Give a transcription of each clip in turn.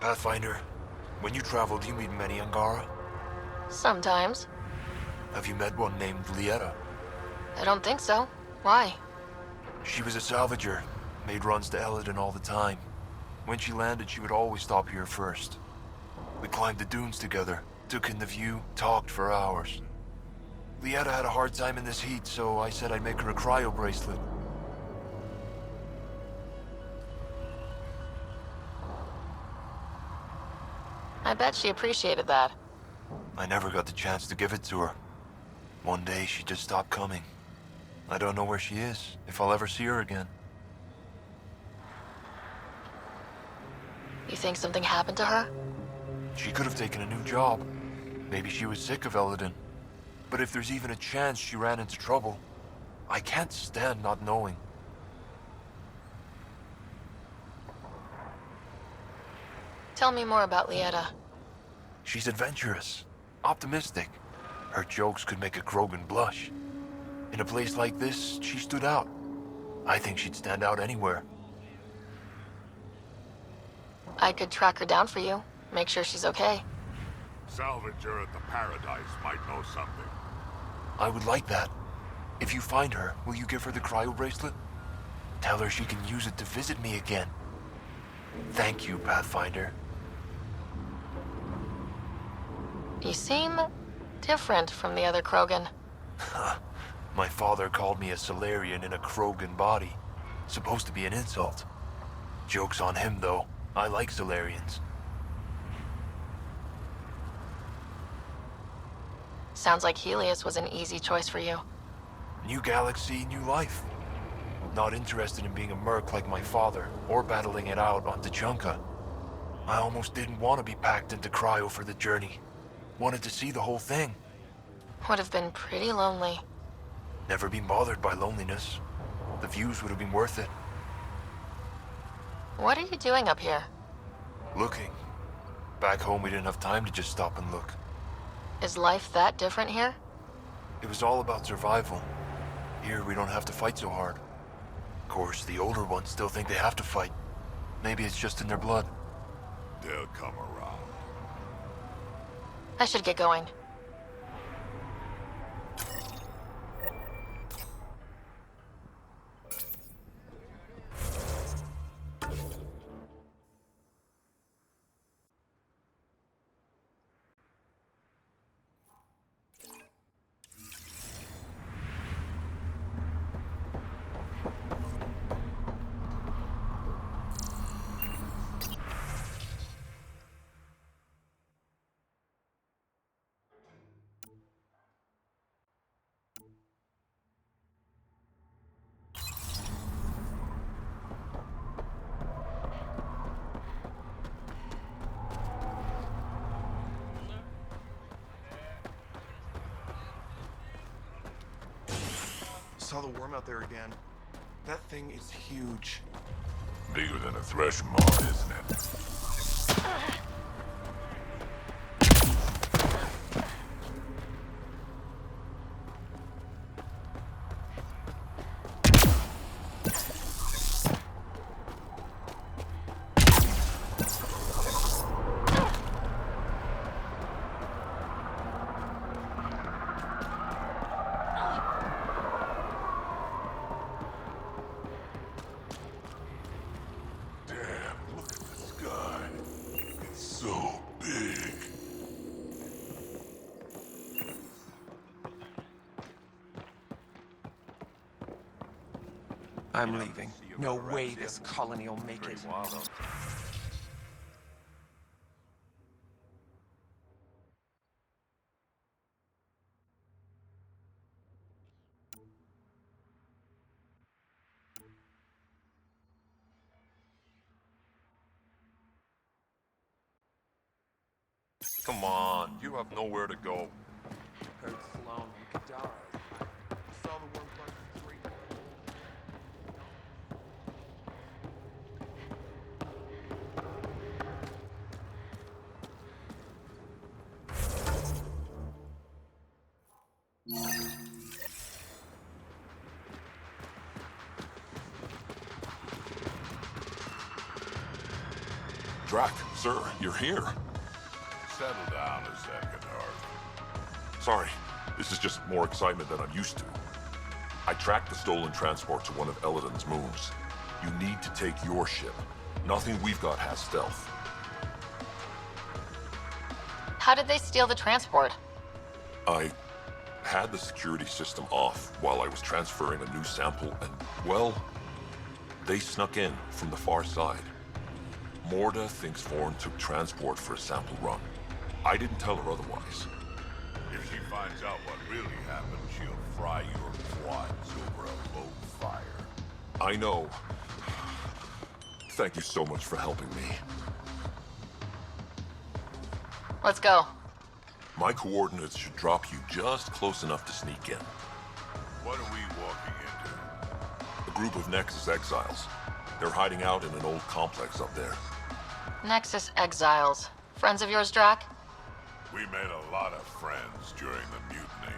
Pathfinder, when you travel, do you meet many Angara? Sometimes. Have you met one named Lieta? I don't think so. Why? She was a salvager, made runs to Elaaden all the time. When she landed, she would always stop here first. We climbed the dunes together, took in the view, talked for hours. Lieta had a hard time in this heat, so I said I'd make her a cryo bracelet. I bet she appreciated that. I never got the chance to give it to her. One day, she just stopped coming. I don't know where she is, if I'll ever see her again. You think something happened to her? She could have taken a new job. Maybe she was sick of Elaaden. But if there's even a chance she ran into trouble, I can't stand not knowing. Tell me more about Lieta. She's adventurous, optimistic. Her jokes could make a Krogan blush. In a place like this, she stood out. I think she'd stand out anywhere. I could track her down for you. Make sure she's okay. Salvager at the Paradise might know something. I would like that. If you find her, will you give her the cryo bracelet? Tell her she can use it to visit me again. Thank you, Pathfinder. You seem different from the other Krogan. My father called me a Solarian in a Krogan body. Supposed to be an insult. Joke's on him, though. I like Solarians. Sounds like Helios was an easy choice for you. New galaxy, new life. Not interested in being a merc like my father, or battling it out on Tuchanka. I almost didn't want to be packed into cryo for the journey. Wanted to see the whole thing. Would have been pretty lonely. Never been bothered by loneliness. The views would have been worth it. What are you doing up here? Looking. Back home we didn't have time to just stop and look. Is life that different here? It was all about survival. Here we don't have to fight so hard. Of course, the older ones still think they have to fight. Maybe it's just in their blood. They'll come around. I should get going. Saw the worm out there again. That thing is huge. Bigger than a thresh maw, isn't it? I'm leaving. No way this colony will make it. Come on, you have nowhere to go. Heard Sloan and Kadara. Saw the worm plunge free. Drak, sir, you're here. Settle down a second, Hart. Sorry, this is just more excitement than I'm used to. I tracked the stolen transport to one of Elaaden's moons. You need to take your ship. Nothing we've got has stealth. How did they steal the transport? I had the security system off while I was transferring a new sample and, well, they snuck in from the far side. Morda thinks Vorn took transport for a sample run. I didn't tell her otherwise. If she finds out what really happened, she'll fry your quads over a low fire. I know. Thank you so much for helping me. Let's go. My coordinates should drop you just close enough to sneak in. What are we walking into? A group of Nexus exiles. They're hiding out in an old complex up there. Nexus exiles. Friends of yours, Drac? We made a lot of friends during the mutiny.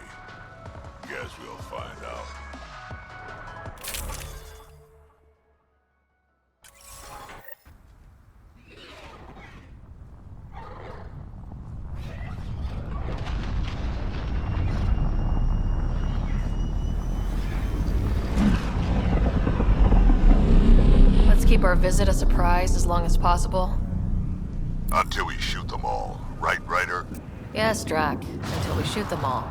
Guess we'll find out. Let's keep our visit a surprise as long as possible. Until we shoot them all. Right, Ryder? Yes, Drac. Until we shoot them all.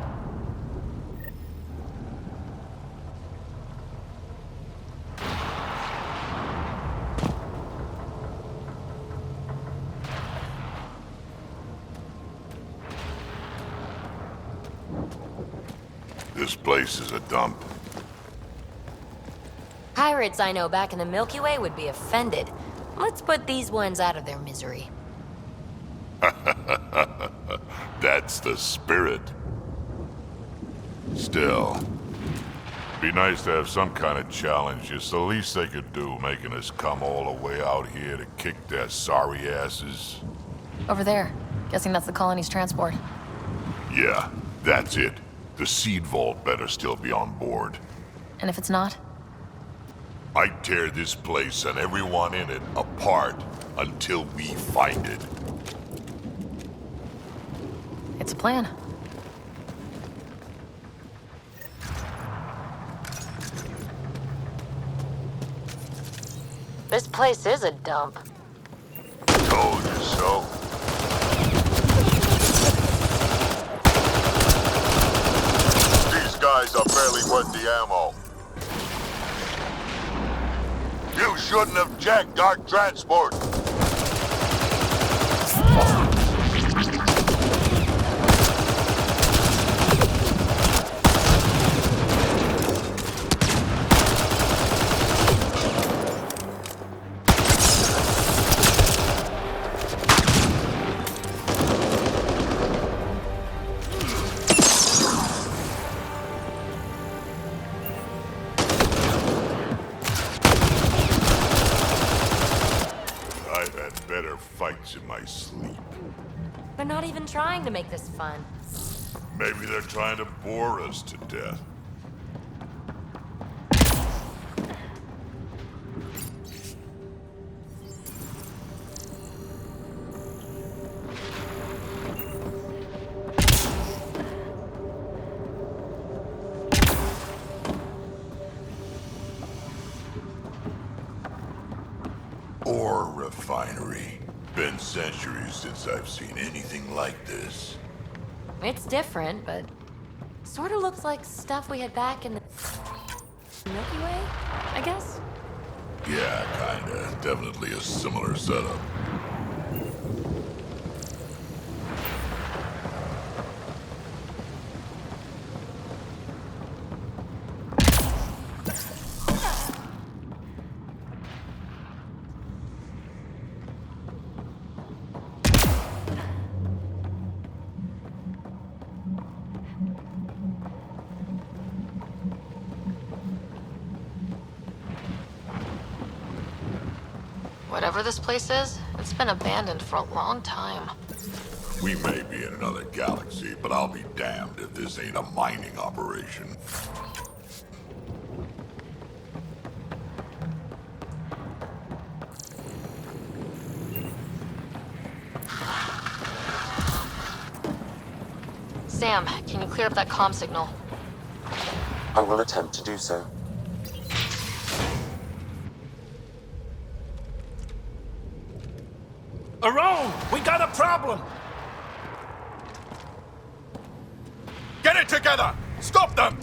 This place is a dump. Pirates I know back in the Milky Way would be offended. Let's put these ones out of their misery. That's the spirit. Still, be nice to have some kind of challenge. It's the least they could do, making us come all the way out here to kick their sorry asses. Over there. Guessing that's the colony's transport. Yeah, that's it. The seed vault better still be on board. And if it's not? I'd tear this place and everyone in it apart until we find it. It's a plan. This place is a dump. Told you so. These guys are barely worth the ammo. You shouldn't have jacked our transport. I've had better fights in my sleep. They're not even trying to make this fun. Maybe they're trying to bore us to death. Ore refinery. Been centuries since I've seen anything like this. It's different, but sort of looks like stuff we had back in the Milky Way, I guess? Yeah, kinda. Definitely a similar setup. Whatever this place is, it's been abandoned for a long time. We may be in another galaxy, but I'll be damned if this ain't a mining operation. Sam, can you clear up that comm signal? I will attempt to do so. Around! We got a problem! Get it together! Stop them!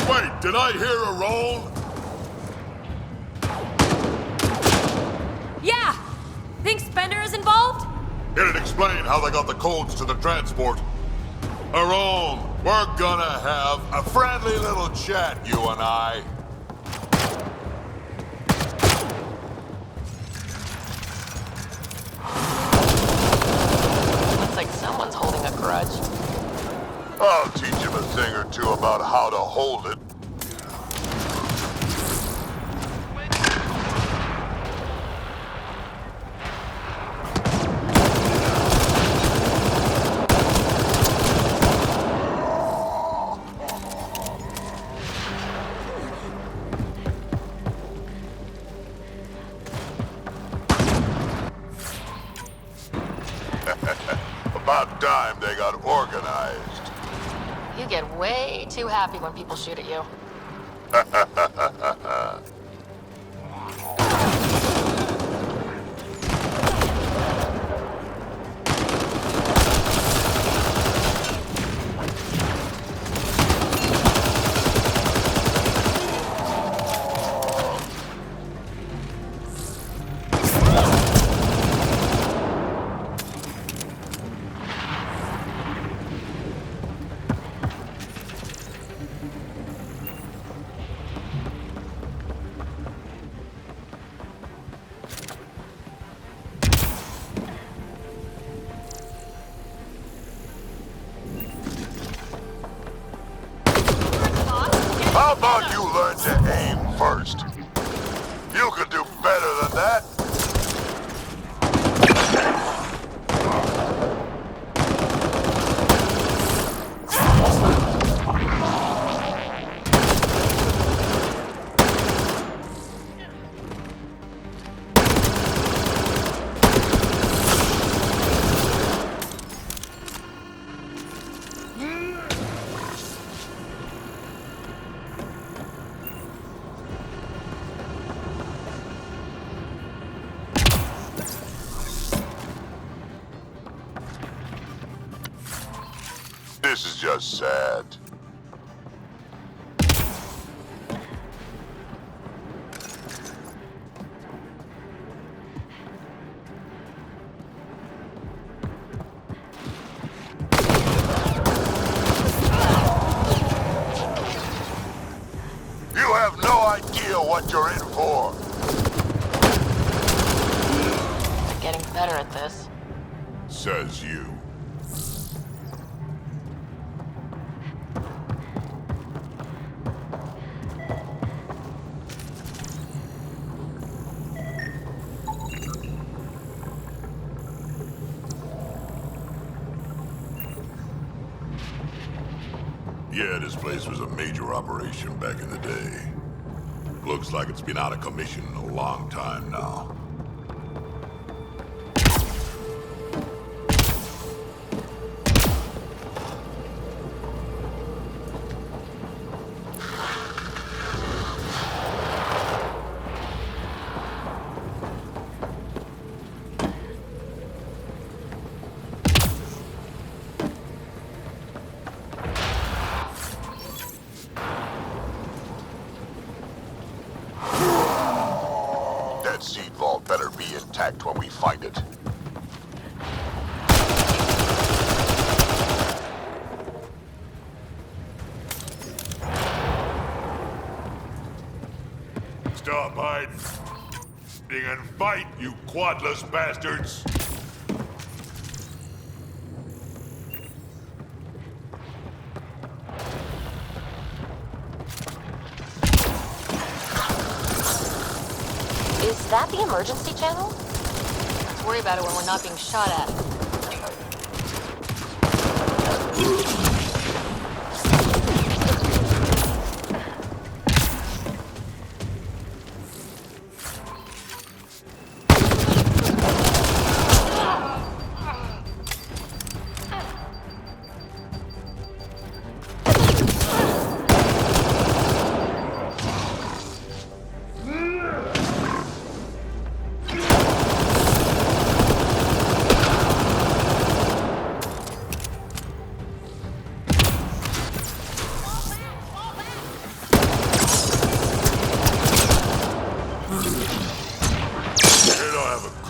Wait, did I hear a roll? Yeah! Think Spender is involved? It'd explain how they got the codes to the transport. Aron, we're gonna have a friendly little chat, you and I. Looks like someone's holding a grudge. I'll teach him a thing or two about how to hold it. About time they got organized. You get way too happy when people shoot at you. How about you learn to aim first? You can do better than that. This is just sad. You have no idea what you're in for. You're getting better at this. Says you. Yeah, this place was a major operation back in the day. Looks like it's been out of commission a long time now. That seed vault better be intact when we find it. Stop hiding and fight, you quadless bastards! Is that the emergency channel? Let's worry about it when we're not being shot at.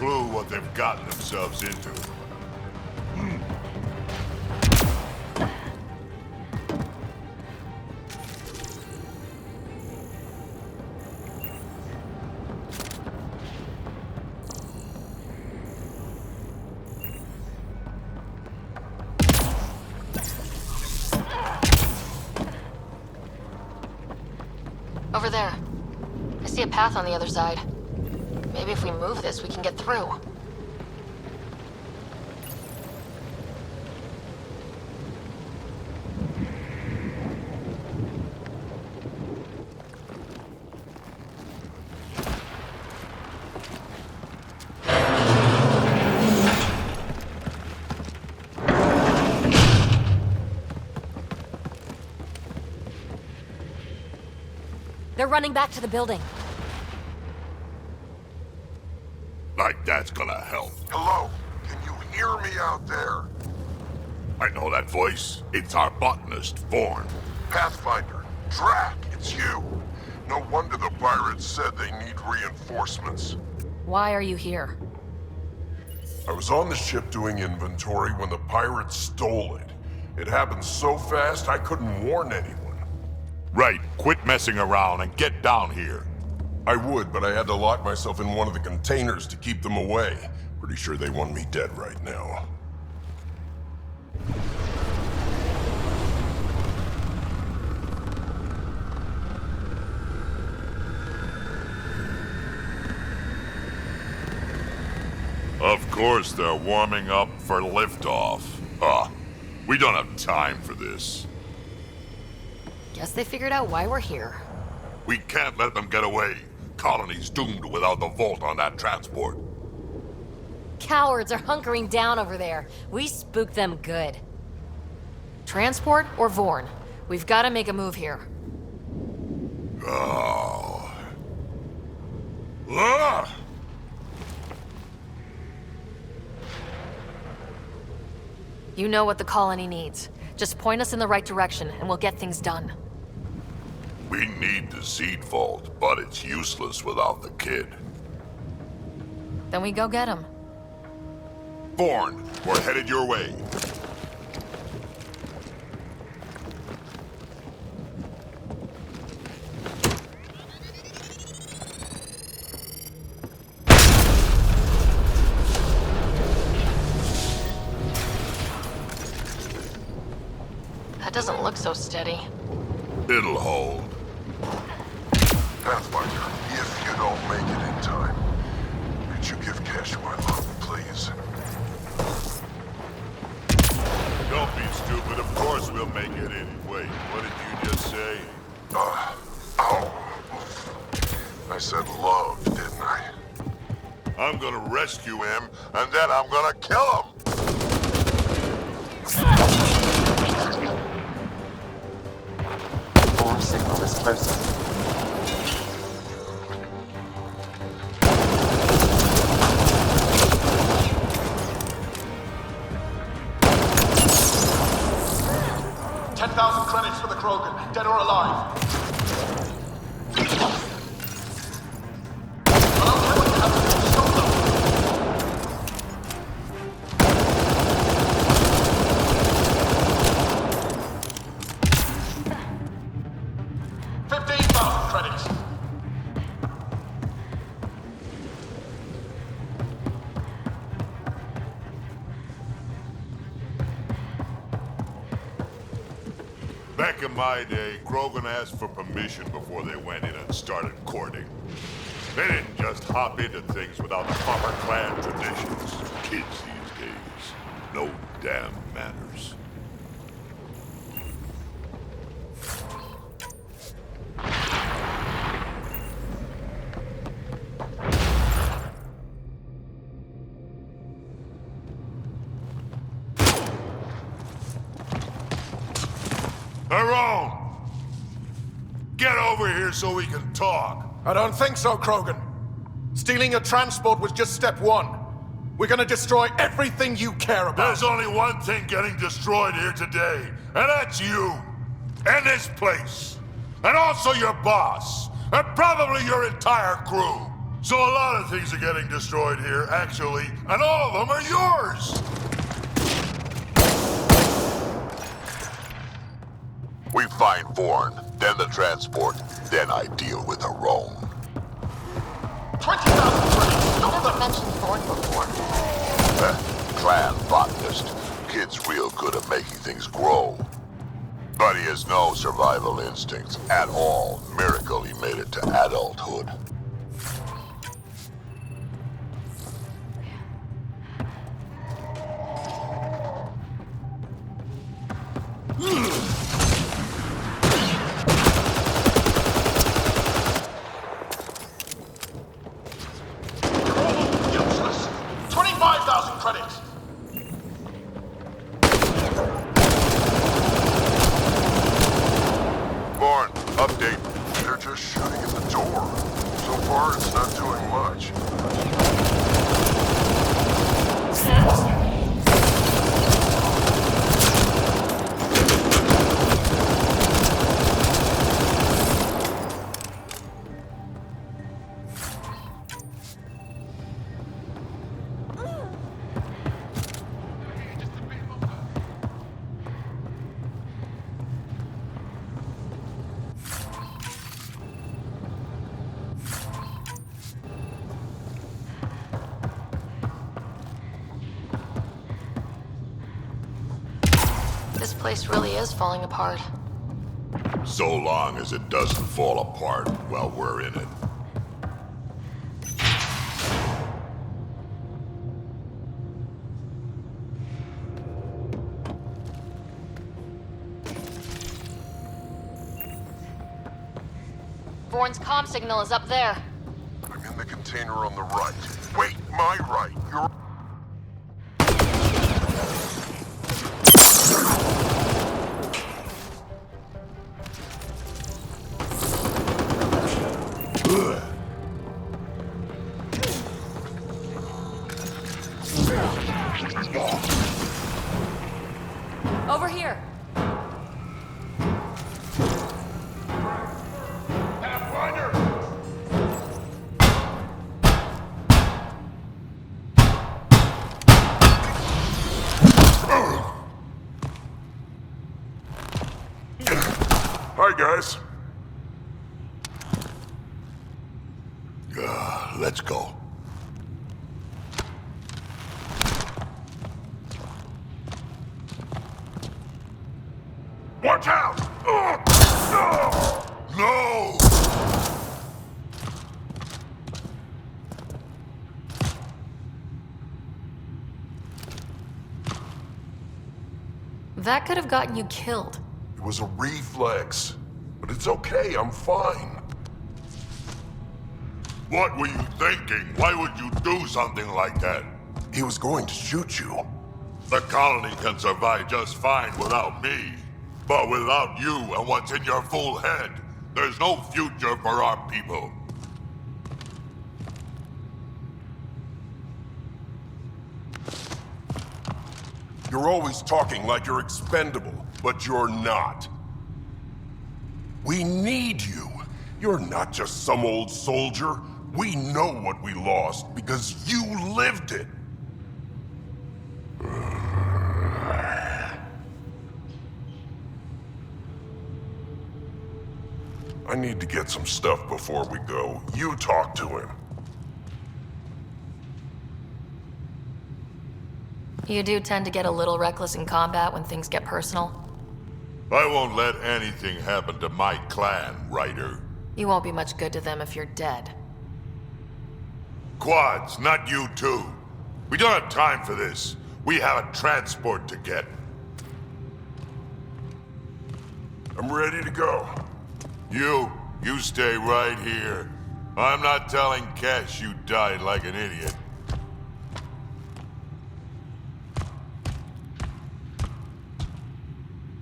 clue what they've gotten themselves into. Over there. I see a path on the other side. Maybe if we move this, we can get through. They're running back to the building. Like that's gonna help. Hello? Can you hear me out there? I know that voice. It's our botanist, Vorn. Pathfinder, Drak, it's you. No wonder the pirates said they need reinforcements. Why are you here? I was on the ship doing inventory when the pirates stole it. It happened so fast I couldn't warn anyone. Right, quit messing around and get down here. I would, but I had to lock myself in one of the containers to keep them away. Pretty sure they want me dead right now. Of course they're warming up for liftoff. We don't have time for this. Guess they figured out why we're here. We can't let them get away. Colony's doomed without the vault on that transport. Cowards are hunkering down over there. We spooked them good. Transport or Vorn? We've got to make a move here. Oh. Ah! You know what the colony needs. Just point us in the right direction and we'll get things done. We need the seed vault, but it's useless without the kid. Then we go get him. Vorn, we're headed your way. That doesn't look so steady. It'll hold. Pathfinder, if you don't make it in time, could you give Cash my love, please? Don't be stupid. Of course we'll make it anyway. What did you just say? Ow. I said love, didn't I? I'm gonna rescue him, and then I'm gonna kill him! Form signal is closer. $10,000 for the Krogan, dead or alive. Back in my day, Krogan asked for permission before they went in and started courting. They didn't just hop into things without the proper clan traditions. Kids these days, no damn manners. Tyrone! Get over here so we can talk. I don't think so, Krogan. Stealing a transport was just step one. We're gonna destroy everything you care about. There's only one thing getting destroyed here today, and that's you. And this place. And also your boss. And probably your entire crew. So a lot of things are getting destroyed here, actually, and all of them are yours! We find Vorn, then the transport, then I deal with her own. 20,000 credits! You never mentioned Thorn before. Clan botanist. Kid's real good at making things grow. But he has no survival instincts at all. Miracle he made it to adulthood. Useless! 25,000 credits! Born, update. They're just shooting at the door. So far, it's not doing much. This place really is falling apart. So long as it doesn't fall apart while we're in it. Vorn's comm signal is up there. I'm in the container on the right. Wait, my right. You're... Over here. Hi, guys. Let's go. Watch out! No! That could have gotten you killed. It was a reflex. But it's okay, I'm fine. What were you thinking? Why would you do something like that? He was going to shoot you. The colony can survive just fine without me. But without you and what's in your full head, there's no future for our people. You're always talking like you're expendable, but you're not. We need you. You're not just some old soldier. We know what we lost because you lived it. I need to get some stuff before we go. You talk to him. You do tend to get a little reckless in combat when things get personal. I won't let anything happen to my clan, Ryder. You won't be much good to them if you're dead. Quads, not you too. We don't have time for this. We have a transport to get. I'm ready to go. You stay right here. I'm not telling Cash you died like an idiot.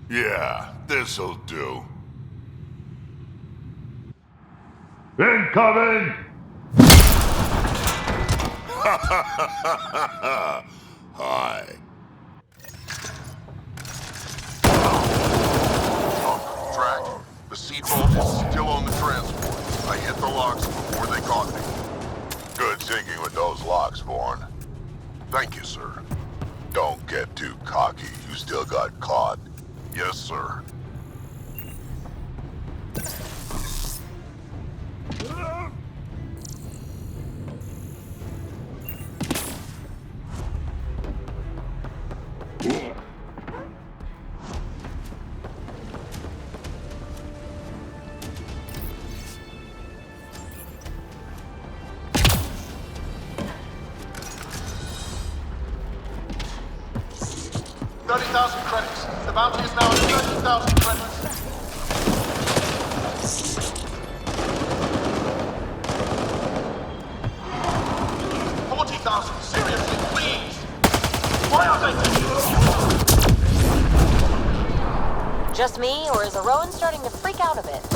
Yeah, this'll do. Incoming! Hi. Drac, the seed vault is still on the transport. I hit the locks before they caught me. Good thinking with those locks, Vaughn. Thank you, sir. Don't get too cocky. You still got caught. Yes, sir. 30,000 credits. The bounty is now at 30,000 credits. $40,000. Seriously, please. Why aren't they? Just me, or is Rowan starting to freak out a bit?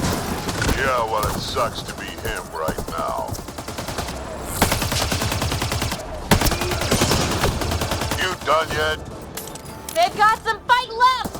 Yeah, well, it sucks to be him right now. You done yet? They've got some fight left!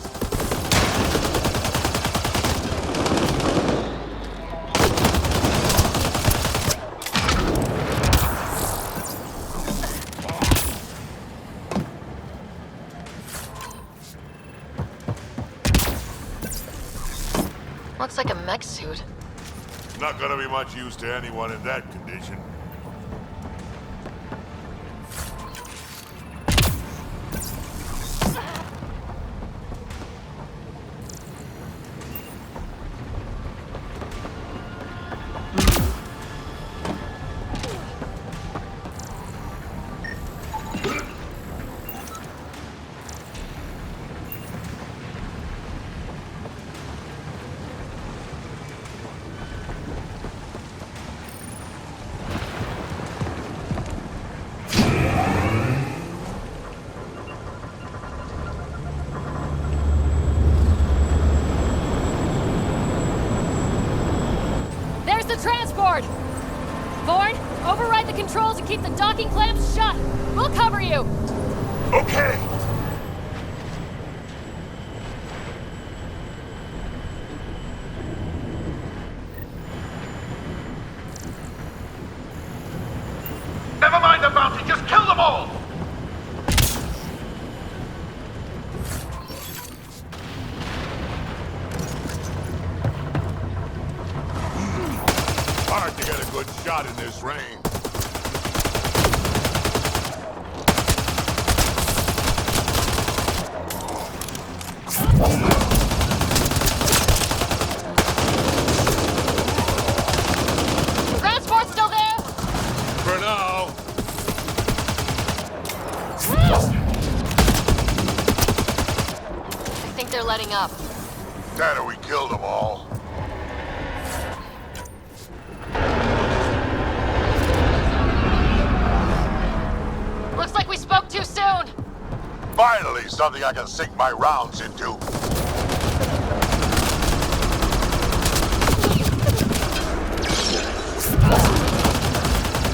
Looks like a mech suit. Not gonna be much use to anyone in that condition. There's the transport! Thorn, override the controls and keep the docking clamps shut! We'll cover you! Okay! Never mind the bounty, just kill them all! Hard to get a good shot in this rain. Transport's still there? For now. I think they're letting up. Dad, we killed them all. Looks like we spoke too soon. Finally, something I can sink my rounds into.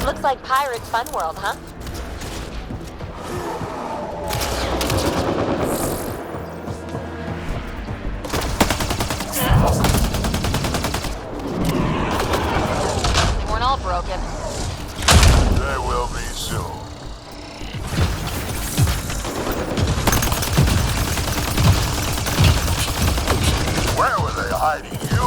Looks like Pirate's Fun World, huh? They weren't all broken. They will be soon. Where were they hiding you?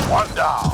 One down.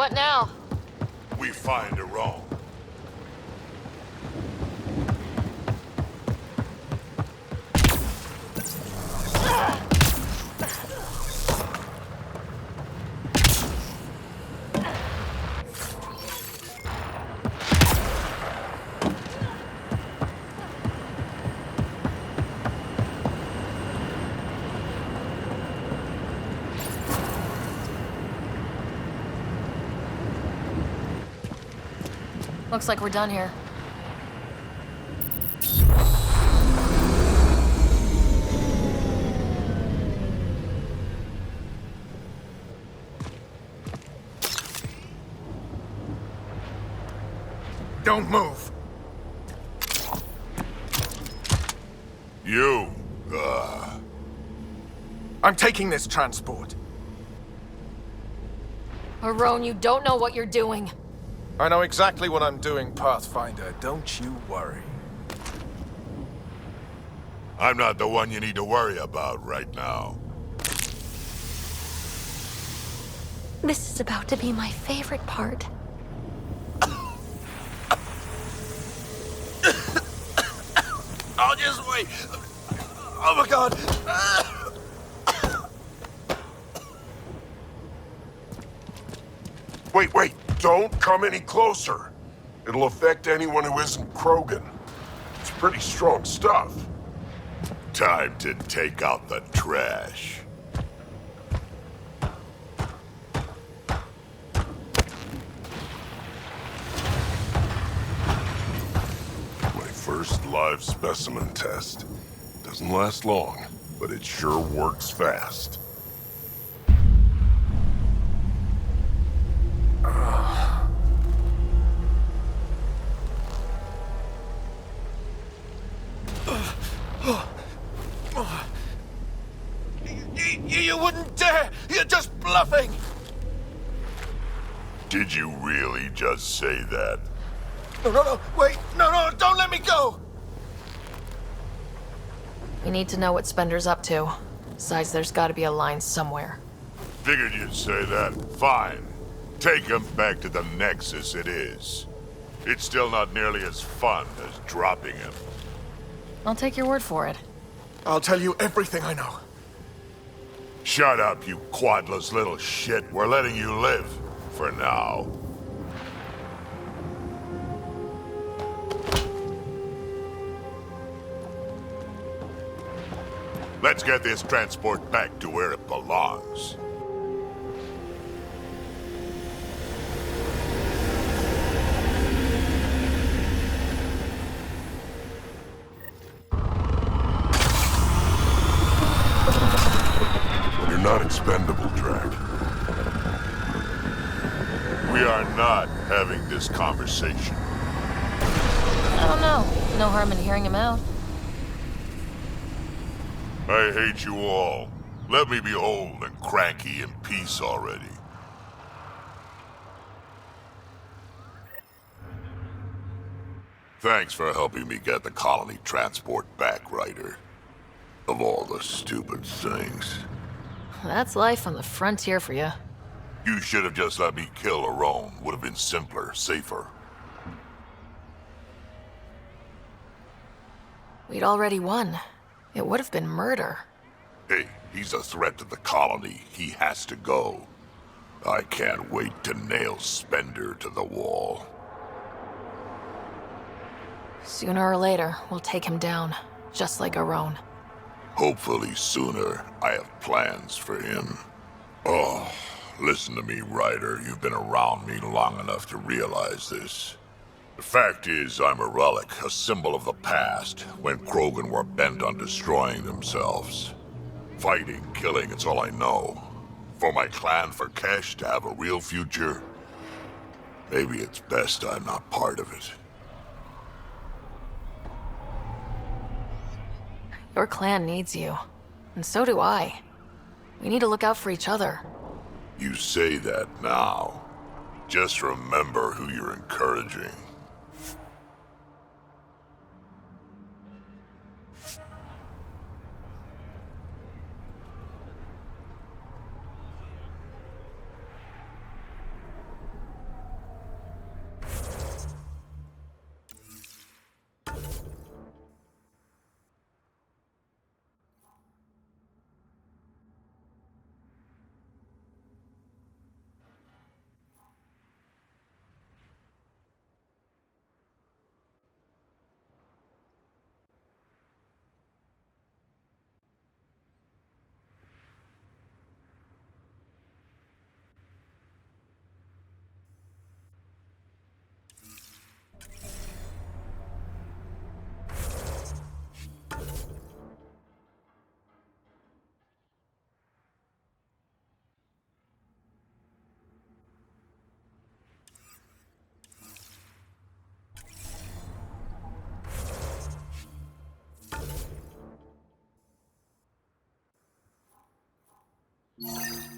what now? We find her own. Looks like we're done here. Don't move. You, I'm taking this transport. Arone, you don't know what you're doing. I know exactly what I'm doing, Pathfinder. Don't you worry. I'm not the one you need to worry about right now. This is about to be my favorite part. I'll just wait. Oh my god. Wait. Don't come any closer. It'll affect anyone who isn't Krogan. It's pretty strong stuff. Time to take out the trash. My first live specimen test. Doesn't last long, but it sure works fast. You wouldn't dare! You're just bluffing! Did you really just say that? No, wait! No, don't let me go! We need to know what Spender's up to. Besides, there's gotta be a line somewhere. Figured you'd say that. Fine. Take him back to the Nexus it is. It's still not nearly as fun as dropping him. I'll take your word for it. I'll tell you everything I know. Shut up, you quadless little shit. We're letting you live. For now. Let's get this transport back to where it belongs. You're not expendable, Drak. We are not having this conversation. I don't know. No harm in hearing him out. I hate you all. Let me be old and cranky in peace already. Thanks for helping me get the colony transport back, Ryder. Of all the stupid things. That's life on the frontier for you. You should have just let me kill Arone. Would have been simpler, safer. We'd already won. It would have been murder. Hey, he's a threat to the colony. He has to go. I can't wait to nail Spender to the wall. Sooner or later, we'll take him down. Just like Arone. Hopefully sooner. I have plans for him. Oh, listen to me, Ryder. You've been around me long enough to realize this. The fact is, I'm a relic, a symbol of the past, when Krogan were bent on destroying themselves. Fighting, killing, it's all I know. For my clan, for Kesh to have a real future, maybe it's best I'm not part of it. Your clan needs you. And so do I. We need to look out for each other. You say that now. Just remember who you're encouraging. Ugh.